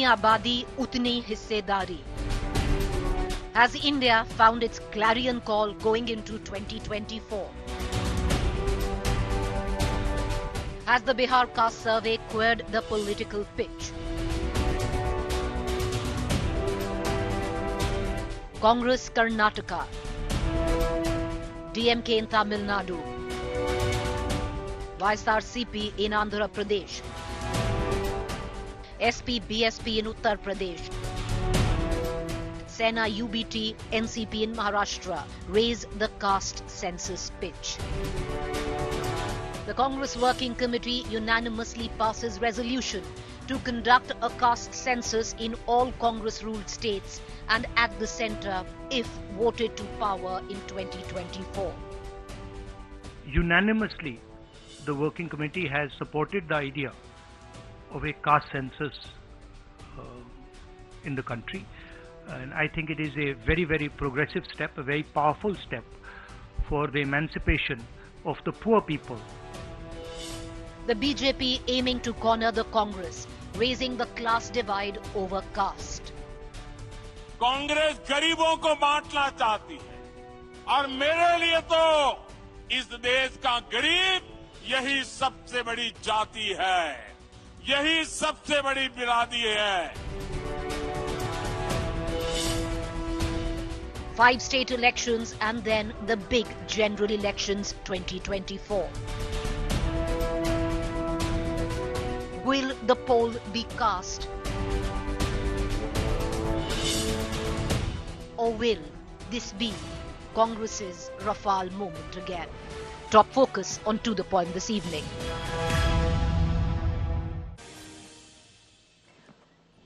आबादी उतनी हिस्सेदारी. Has India found its clarion call going into 2024? Has the Bihar caste survey queered the political pitch? Congress Karnataka, DMK in Tamil Nadu, YSRCP in Andhra Pradesh, SP BSP in Uttar Pradesh, Sena UBT NCP in Maharashtra raise the caste census pitch. The Congress Working Committee unanimously passes resolution to conduct a caste census in all Congress-ruled states and at the centre if voted to power in 2024. Unanimously, the Working Committee has supported the idea of a caste census in the country. And I think it is a very, very progressive step, a very powerful step for the emancipation of the poor people. The BJP aiming to corner the Congress, raising the class divide over caste. Congress गरीबों को बांटना चाहती है और मेरे लिए तो इस देश का गरीब यही सबसे बड़ी जाति है, यही सबसे बड़ी बिरादरी है. 5 state elections and then the big general elections 2024. Will the poll be cast? Or will this be Congress's Rafale moment again? Top focus on To The Point this evening.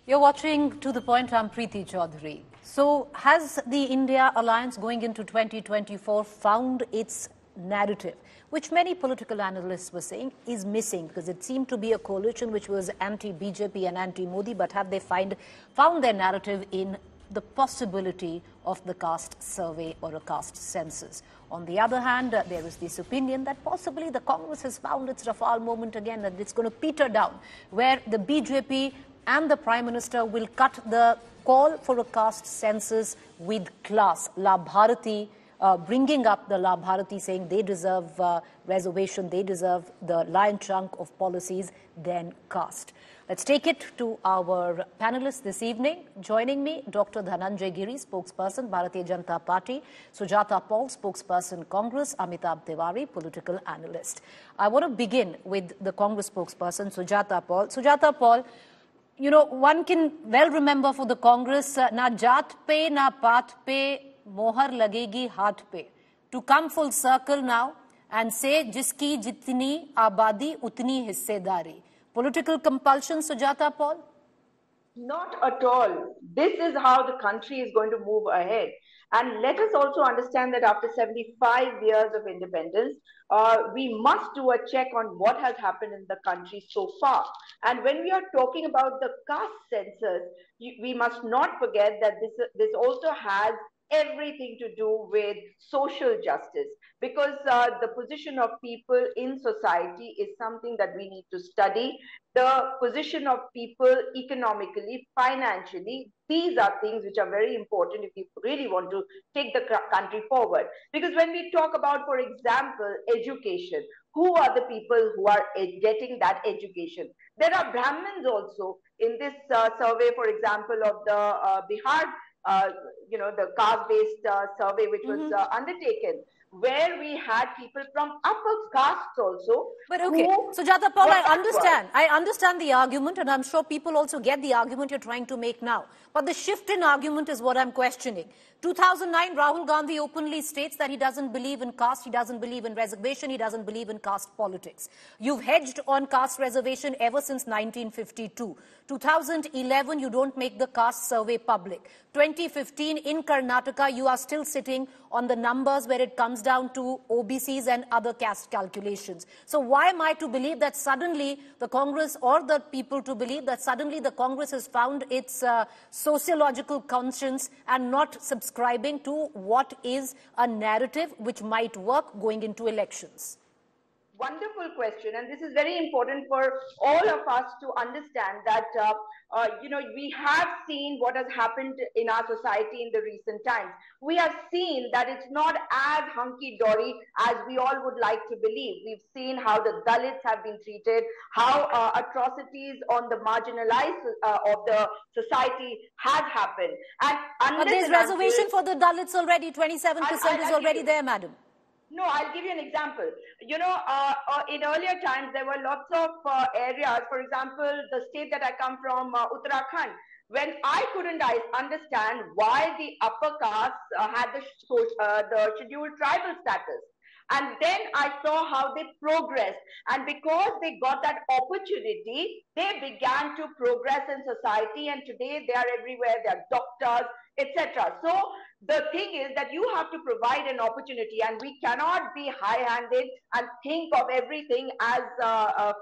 You're watching To The Point. I'm Preeti Chaudhary. So, has the India alliance going into 2024 found its narrative, which many political analysts were saying is missing, because it seemed to be a coalition which was anti-BJP and anti-Modi, but have they found their narrative in the possibility of the caste survey or a caste census? On the other hand, there is this opinion that possibly the Congress has found its Rafale moment again, that it's going to peter down, where the BJP and the Prime Minister will cut the call for a caste census with class. La Bharati, bringing up the La Bharati, saying they deserve reservation, they deserve the lion chunk of policies, then caste. Let's take it to our panelists this evening. Joining me, Dr. Dhananjay Giri, spokesperson, Bharatiya Janata Party, Sujata Paul, spokesperson, Congress, Amitabh Tiwari, political analyst. I want to begin with the Congress spokesperson, Sujata Paul. Sujata Paul, you know, one can well remember for the Congress, na jaat pe, na paat pe, mohar lagegi haath pe. To come full circle now and say, jiski jitni abadi utni hissedari. Political compulsion, Sujata Paul? Not at all. This is how the country is going to move ahead. And let us also understand that after 75 years of independence, we must do a check on what has happened in the country so far. And when we are talking about the caste census, we must not forget that this also has everything to do with social justice, because the position of people in society is something that we need to study. The position of people economically, financially, these are things which are very important if you really want to take the country forward. Because when we talk about, for example, education, who are the people who are getting that education? There are Brahmins also in this survey, for example, of the Bihar the caste-based survey which was undertaken, where we had people from upper castes also. But okay, Sujata Paul, I understand the argument, and I'm sure people also get the argument you're trying to make now. But the shift in argument is what I'm questioning. 2009, Rahul Gandhi openly states that he doesn't believe in caste, he doesn't believe in reservation, he doesn't believe in caste politics. You've hedged on caste reservation ever since 1952. 2011, you don't make the caste survey public. 2015, in Karnataka, you are still sitting on the numbers where it comes down to OBCs and other caste calculations. So why am I to believe that suddenly the Congress, or the people to believe that suddenly the Congress has found its sociological conscience and not subscribing to what is a narrative which might work going into elections? Wonderful question, and this is very important for all of us to understand that we have seen what has happened in our society in the recent times. We have seen that it's not as hunky-dory as we all would like to believe. We've seen how the Dalits have been treated, how atrocities on the marginalized of the society has happened. And but there's reservation for the Dalits already. 27% is already there, madam. No, I'll give you an example. In earlier times, there were lots of areas, for example, the state that I come from, Uttarakhand, when I couldn't understand why the upper castes had the scheduled tribal status. And then I saw how they progressed. And because they got that opportunity, they began to progress in society. And today they are everywhere. They are doctors, etc. So the thing is that you have to provide an opportunity, and we cannot be high-handed and think of everything as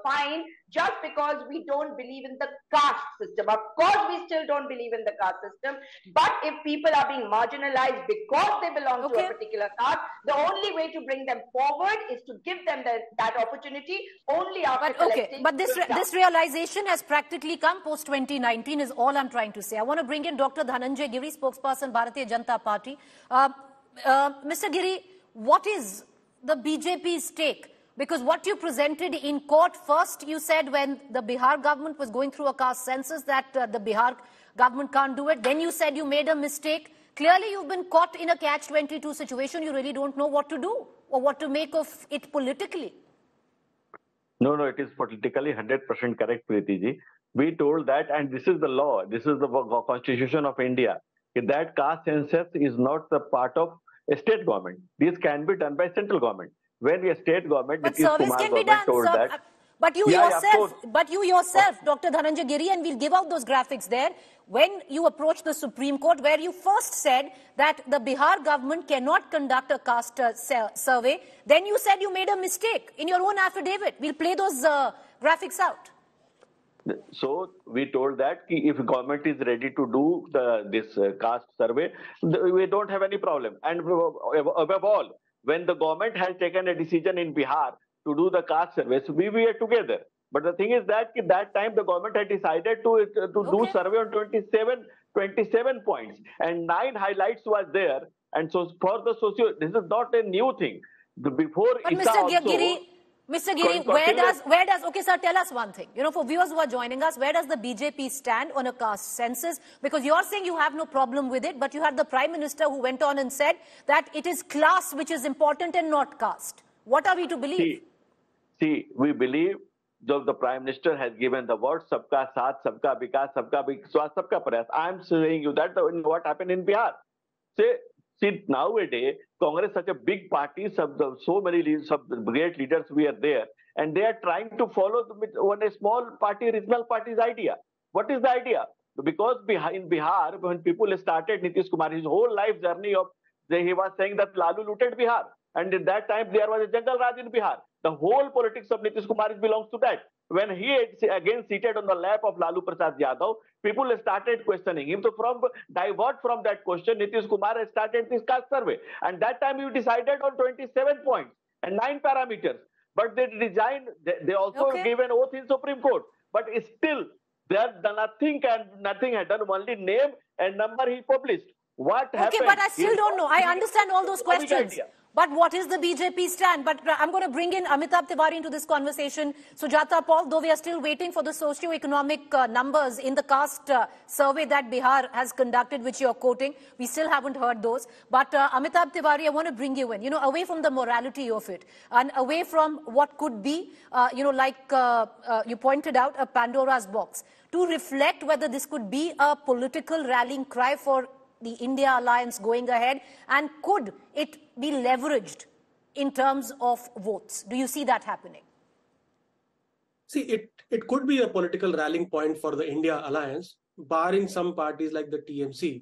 fine just because we don't believe in the caste system. Of course, we still don't believe in the caste system. But if people are being marginalized because they belong to a particular caste, the only way to bring them forward is to give them that opportunity only after collecting. But this realization has practically come post-2019 is all I'm trying to say. I want to bring in Dr. Dhananjay Giri, spokesperson, Bharatiya Janata Party. Mr. Giri, what is the BJP's take? Because what you presented in court, first you said when the Bihar government was going through a caste census that the Bihar government can't do it. Then you said you made a mistake. Clearly you've been caught in a catch-22 situation. You really don't know what to do or what to make of it politically. No, it is politically 100% correct, Preeti ji. We told that, and this is the law, this is the Constitution of India, that caste census is not the part of a state government. This can be done by central government. When a state government, but service can be done. But you yourself, Dr. Dhananjay Giri, and we'll give out those graphics there. When you approached the Supreme Court, where you first said that the Bihar government cannot conduct a caste survey, then you said you made a mistake in your own affidavit. We'll play those graphics out. So we told that if government is ready to do this caste survey, we don't have any problem. And above all, when the government has taken a decision in Bihar to do the caste surveys, we were together. But the thing is that at that time the government had decided to do survey on 27 points, and 9 highlights was there. And so for the this is not a new thing. Before but Mr. Giri, where does, okay sir, tell us one thing. For viewers who are joining us, where does the BJP stand on a caste census? Because you're saying you have no problem with it, but you had the Prime Minister who went on and said that it is class which is important and not caste. What are we to believe? See, we believe the Prime Minister has given the word Sabka Saath, Sabka Vikas, Sabka Vikwas, Sabka Prayas. I am saying you that what happened in Bihar. See, nowadays, Congress is such a big party, so many great leaders we are there, and they are trying to follow a small party, regional party's idea. What is the idea? Because in Bihar, when people started Nitish Kumar, his whole life journey he was saying that Lalu looted Bihar. And at that time, there was a jungle Raj in Bihar. The whole politics of Nitish Kumar belongs to that. When he again seated on the lap of Lalu Prasad Yadav, people started questioning him. So divert from that question, Nitish Kumar has started this caste survey. And that time he decided on 27 points and 9 parameters. But they resigned. They also gave an oath in Supreme Court. But still, nothing had done. Only name and number he published. What happened? Okay, but I still don't know. I understand all those questions. But what is the BJP stand? But I'm going to bring in Amitabh Tiwari into this conversation. Sujata Paul, though we are still waiting for the socio-economic numbers in the caste survey that Bihar has conducted, which you're quoting, we still haven't heard those. But Amitabh Tiwari, I want to bring you in, away from the morality of it and away from what could be, you pointed out, a Pandora's box, to reflect whether this could be a political rallying cry for the India alliance going ahead, and could it be leveraged in terms of votes? Do you see that happening? See, it could be a political rallying point for the India alliance, barring some parties like the TMC,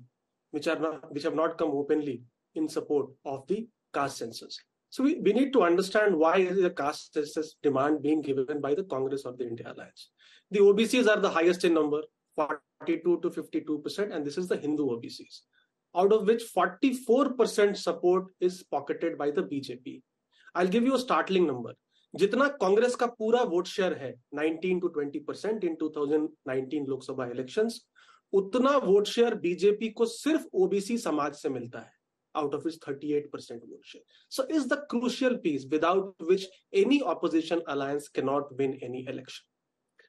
which have not come openly in support of the caste census. So we need to understand why is the caste census demand being given by the Congress or the India alliance. The OBCs are the highest in number, 42 to 52%, and this is the Hindu OBCs, out of which 44% support is pocketed by the BJP. I'll give you a startling number. जितना कांग्रेस का पूरा vote share है 19 to 20% in 2019 Lok Sabha elections, उतना vote share BJP को सिर्फ OBC समाज से मिलता है, out of its 38% vote share. So is the crucial piece without which any opposition alliance cannot win any election.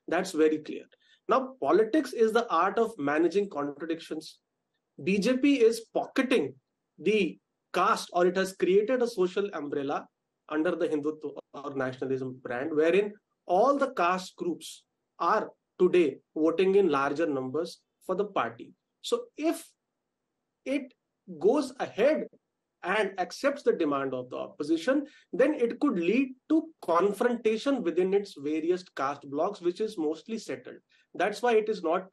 That's very clear. Now, politics is the art of managing contradictions. BJP is pocketing the caste, or it has created a social umbrella under the Hindutva or nationalism brand, wherein all the caste groups are today voting in larger numbers for the party. So if it goes ahead and accepts the demand of the opposition, then it could lead to confrontation within its various caste blocks, which is mostly settled. That's why it is not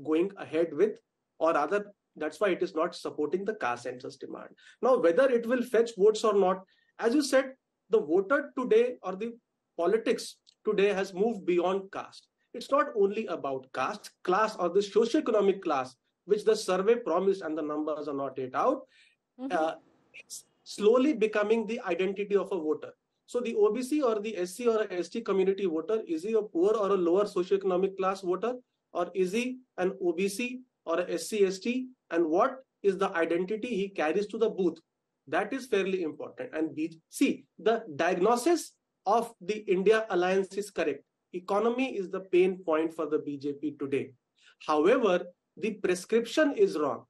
going ahead with, or rather, that's why it is not supporting the caste census demand. Now, whether it will fetch votes or not, as you said, the voter today or the politics today has moved beyond caste. It's not only about caste, class, or the socioeconomic class, which the survey promised and the numbers are not yet out. It's slowly becoming the identity of a voter. So the OBC or the SC or a ST community voter, is he a poor or a lower socioeconomic class voter? Or is he an OBC or a SC, ST? And what is the identity he carries to the booth? That is fairly important. And see, the diagnosis of the India alliance is correct. Economy is the pain point for the BJP today. However, the prescription is wrong,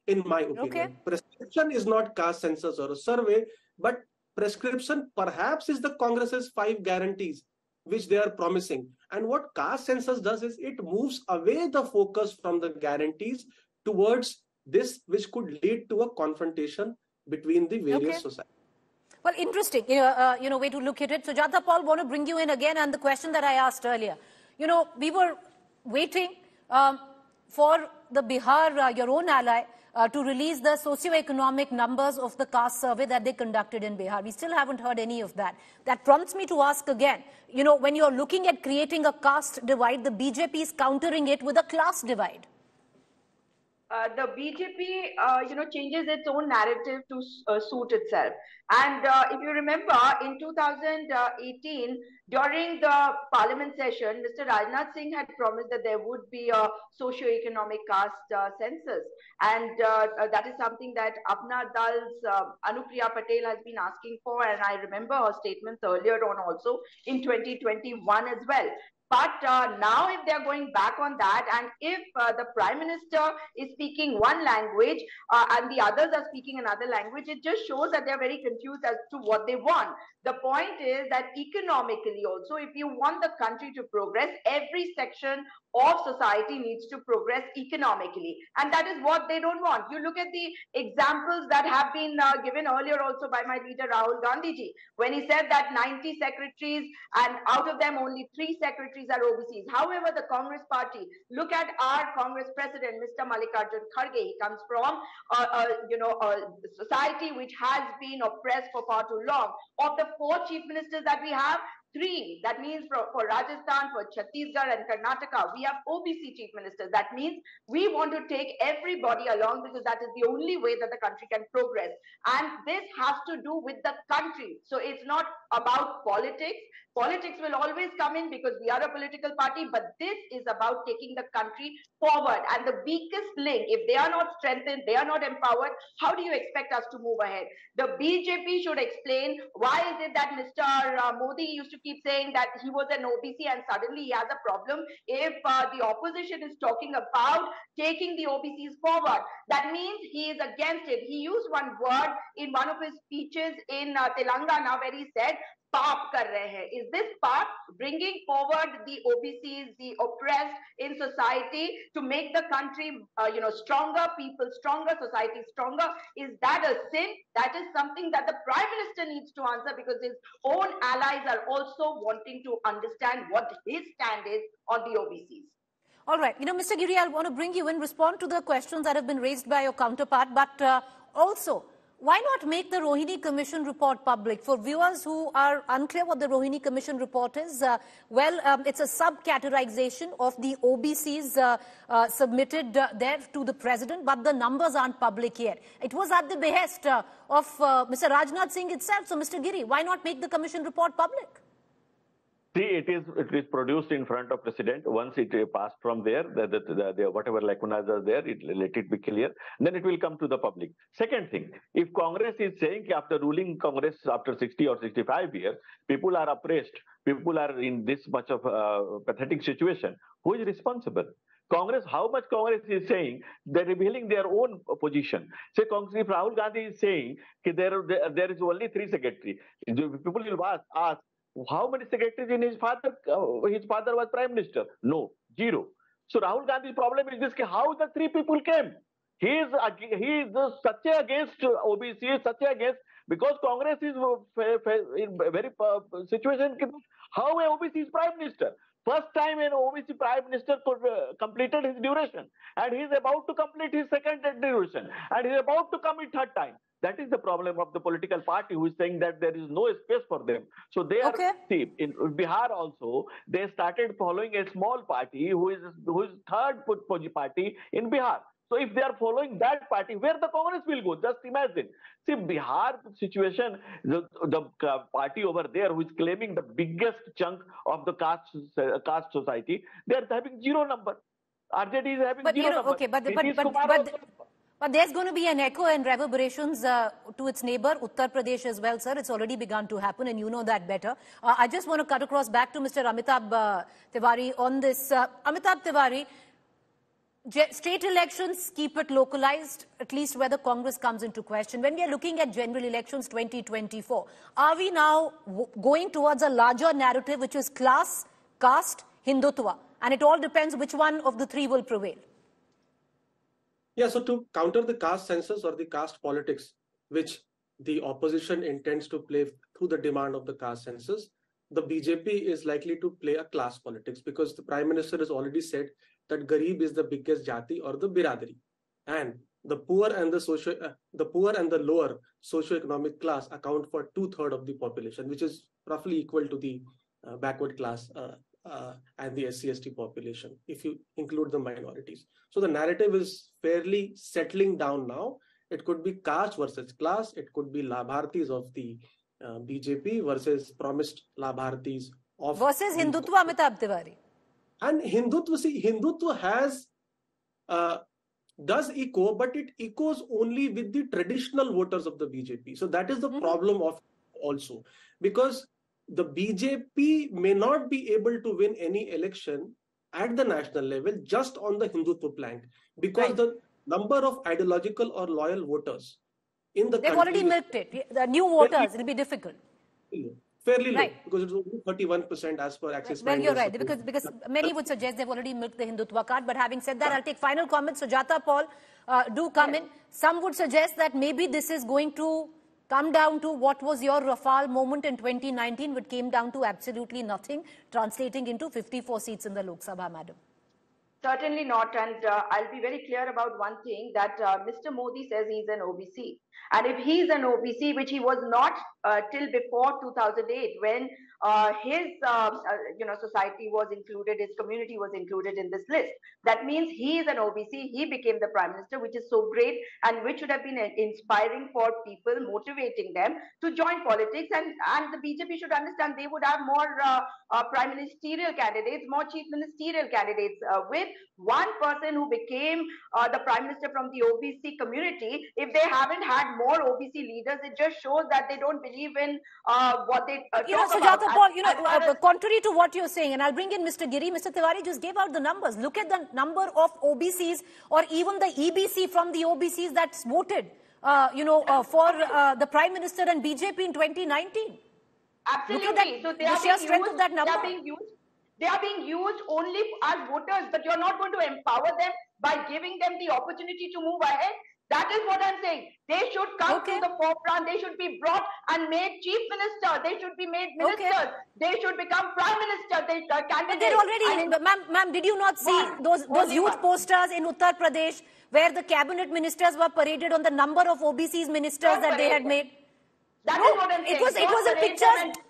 in my opinion. Okay. Prescription is not caste census or a survey, but prescription perhaps is the Congress's 5 guarantees, which they are promising. And what caste census does is it moves away the focus from the guarantees towards this, which could lead to a confrontation between the various societies. Well, interesting, way to look at it. So, Jata Paul, want to bring you in again, and the question that I asked earlier. We were waiting for the Bihar, your own ally, to release the socio-economic numbers of the caste survey that they conducted in Bihar. We still haven't heard any of that. That prompts me to ask again, when you're looking at creating a caste divide, the BJP is countering it with a class divide. The BJP, changes its own narrative to suit itself. And if you remember, in 2018, during the parliament session, Mr. Rajnath Singh had promised that there would be a socio-economic caste census. And that is something that Apna Dal's Anupriya Patel has been asking for. And I remember her statements earlier on also in 2021 as well. But now if they're going back on that, and if the Prime Minister is speaking one language and the others are speaking another language, it just shows that they're very confused as to what they want. The point is that economically also, if you want the country to progress, every section of society needs to progress economically. And that is what they don't want. You look at the examples that have been given earlier also by my leader Rahul Gandhi ji, when he said that 90 secretaries and out of them only 3 secretaries are OBCs. However, the Congress party, look at our Congress president, Mr. Mallikarjun Kharge. He comes from a society which has been oppressed for far too long. Of the 4 chief ministers that we have, 3, that means for Rajasthan, for Chhattisgarh and Karnataka, we have OBC chief ministers. That means we want to take everybody along, because that is the only way that the country can progress. And this has to do with the country. So it's not about politics. Politics will always come in because we are a political party, but this is about taking the country forward. And the weakest link, if they are not strengthened, they are not empowered, how do you expect us to move ahead? The BJP should explain why is it that Mr. Modi used to keep saying that he was an OBC and suddenly he has a problem. If the opposition is talking about taking the OBCs forward, that means he is against it. He used one word in one of his speeches in Telangana where he said, "Paap kar rahe hai." Is this paap, bringing forward the OBCs, the oppressed in society, to make the country, stronger, people stronger, society stronger? Is that a sin? That is something that the Prime Minister needs to answer, because his own allies are also wanting to understand what his stand is on the OBCs. All right. Mr. Giri, I want to bring you in, respond to the questions that have been raised by your counterpart, but also, why not make the Rohini Commission report public? For viewers who are unclear what the Rohini Commission report is, it's a sub-categorization of the OBCs submitted there to the President, but the numbers aren't public yet. It was at the behest of Mr. Rajnath Singh itself. So, Mr. Giri, why not make the Commission report public? See, it is produced in front of president. Once it passed from there, the whatever lacunas are there, let it be clear. Then it will come to the public. Second thing, if Congress is saying after ruling Congress after 60 or 65 years, people are oppressed, people are in this much of a pathetic situation, who is responsible? Congress, how much Congress is saying, they're revealing their own position. Say, Congress, if Rahul Gandhi is saying that there is only 3 secretaries, people will ask how many secretaries in his father? His father was prime minister. No, 0. So Rahul Gandhi's problem is this: how the 3 people came. He is such against OBC, such against, because Congress is in very situation. How a OBC is prime minister? First time an OBC prime minister completed his duration, and he is about to complete his second duration, and he is about to come in third time. That is the problem of the political party who is saying that there is no space for them. So they are, see, in Bihar also, they started following a small party who is third party in Bihar. So if they are following that party, where the Congress will go? Just imagine. See, Bihar situation, the party over there who is claiming the biggest chunk of the caste society, they are having 0 number. RJD is having 0 number. Okay, but there's going to be an echo and reverberations to its neighbor, Uttar Pradesh as well, sir. It's already begun to happen, and you know that better. I just want to cut across back to Mr. Amitabh Tiwari on this. Amitabh Tiwari, state elections, keep it localized, at least where the Congress comes into question. When we are looking at general elections 2024, are we now going towards a larger narrative, which is class, caste, Hindutva? And it all depends which one of the 3 will prevail. Yeah, so to counter the caste census or the caste politics, which the opposition intends to play through the demand of the caste census, the BJP is likely to play a class politics, because the Prime Minister has already said that Garib is the biggest jati or the biradari, and the poor and the lower socio-economic class account for 2/3 of the population, which is roughly equal to the backward class and the SC/ST population, if you include the minorities. So the narrative is fairly settling down now. It could be caste versus class. It could be Labhartis of the BJP versus promised Labhartis of... Versus Hindutva, Amitabh Tiwari. And Hindutva has... does echo, but it echoes only with the traditional voters of the BJP. So that is the problem of also. Because the BJP may not be able to win any election at the national level just on the Hindutva plank, because the number of ideological or loyal voters in the They've country... already milked it. The new voters, it'll be difficult. Fairly low, because it's only 31% as per Axis Bank. Well, you're right, because many would suggest they've already milked the Hindutva card. But having said that, I'll take final comments. Sujata, Paul, do come in. Some would suggest that maybe this is going to come down to what was your Rafale moment in 2019, which came down to absolutely nothing, translating into 54 seats in the Lok Sabha, madam. Certainly not. And I'll be very clear about one thing, that Mr. Modi says he's an OBC. And if he's an OBC, which he was not till before 2008, when his society was included, his community was included in this list, that means he is an OBC. He became the prime minister, which is so great, and which should have been inspiring for people, motivating them to join politics. And the BJP should understand they would have more prime ministerial candidates, more chief ministerial candidates. With one person who became the prime minister from the OBC community, if they haven't had more OBC leaders, it just shows that they don't believe in what they talk about. Paul, contrary to what you're saying, and I'll bring in Mr. Giri, Mr. Tiwari just gave out the numbers. Look at the number of OBCs or even the EBC from the OBCs that's voted, for the Prime Minister and BJP in 2019. Absolutely. Look at that, so the sheer strength of that number. They are being used only as voters, but you're not going to empower them by giving them the opportunity to move ahead. That is what I'm saying. They should come to the forefront. They should be brought and made chief minister. They should be made ministers. They should become prime minister. But they're already, ma'am, did you not see those huge posters in Uttar Pradesh where the cabinet ministers were paraded on the number of OBCs ministers that they had made? That is what I'm saying. It was in pictures.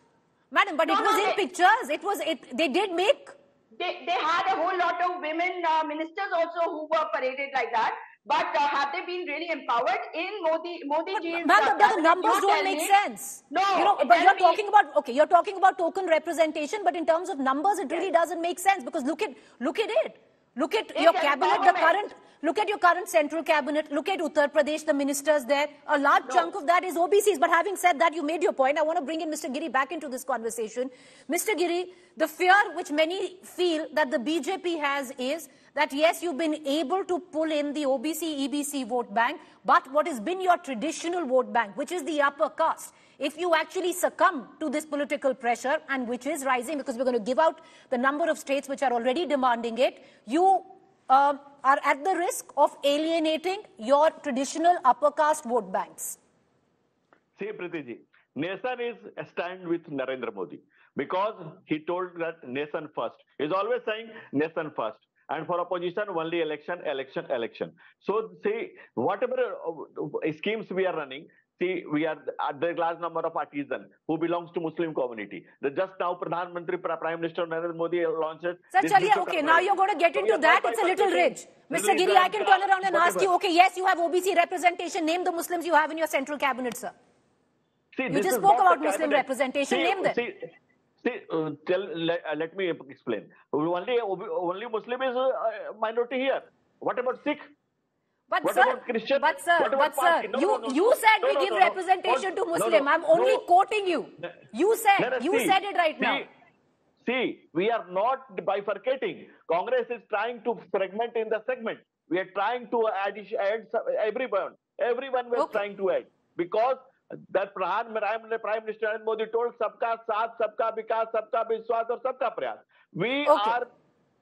Madam, but it was in pictures. They did make... They had a whole lot of women ministers also who were paraded like that. But have they been really empowered in Modiji's? Ma'am, the numbers don't make sense. No, you know, but you're talking about, okay, you're talking about token representation, but in terms of numbers, it really doesn't make sense, because look at it. Look at your cabinet, look at your current central cabinet, look at Uttar Pradesh, the ministers there. A large chunk of that is OBCs. But having said that, you made your point. I want to bring in Mr. Giri back into this conversation. Mr. Giri, the fear which many feel that the BJP has is that yes, you've been able to pull in the OBC, EBC vote bank, but what has been your traditional vote bank, which is the upper caste, if you actually succumb to this political pressure, and which is rising because we're going to give out the number of states which are already demanding it, you are at the risk of alienating your traditional upper caste vote banks. See, Pritiji, nation is a stand with Narendra Modi because he told that nation first. He's always saying nation first. And for opposition, only election, election, election. So, see, whatever schemes we are running, see, we are at the large number of artisans who belongs to Muslim community. Just now, Prime Minister Narendra Modi launched it. Sir, okay, now you're going to get into that. It's a little rich. Mr. Giri, I can turn around and ask you, okay, yes, you have OBC representation. Name the Muslims you have in your central cabinet, sir. See, you just spoke about Muslim representation. Name them. Let me explain. Only Muslim is a minority here. What about Sikh? But what sir, about Christian? You said we give representation to Muslim. I'm only quoting you. You said it right now. See, we are not bifurcating. Congress is trying to fragment in the segment. We are trying to add everyone. Everyone was trying to add. Because that Prime Minister Narendra Modi told sabka saath, sabka vikas, sabka vishwas और sabka prayas. We are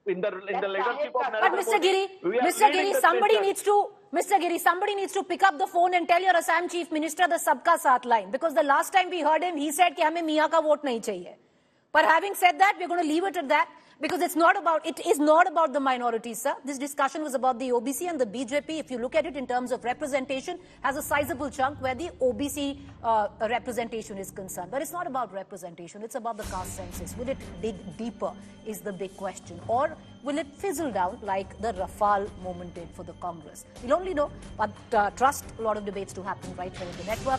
in the leadership of Narendra Modi. But Mr. Giri, somebody needs to pick up the phone and tell your Assam Chief Minister the sabka saath line, because the last time we heard him, he said कि हमें मियाँ का vote नहीं चाहिए. But having said that, we're going to leave it at that. Because it is not about the minorities, sir. This discussion was about the OBC, and the BJP, if you look at it in terms of representation, has a sizable chunk where the OBC representation is concerned. But it's not about representation, it's about the caste census. Will it dig deeper is the big question. Or will it fizzle down like the Rafale moment did for the Congress? We'll only know, but trust a lot of debates to happen right here in the network.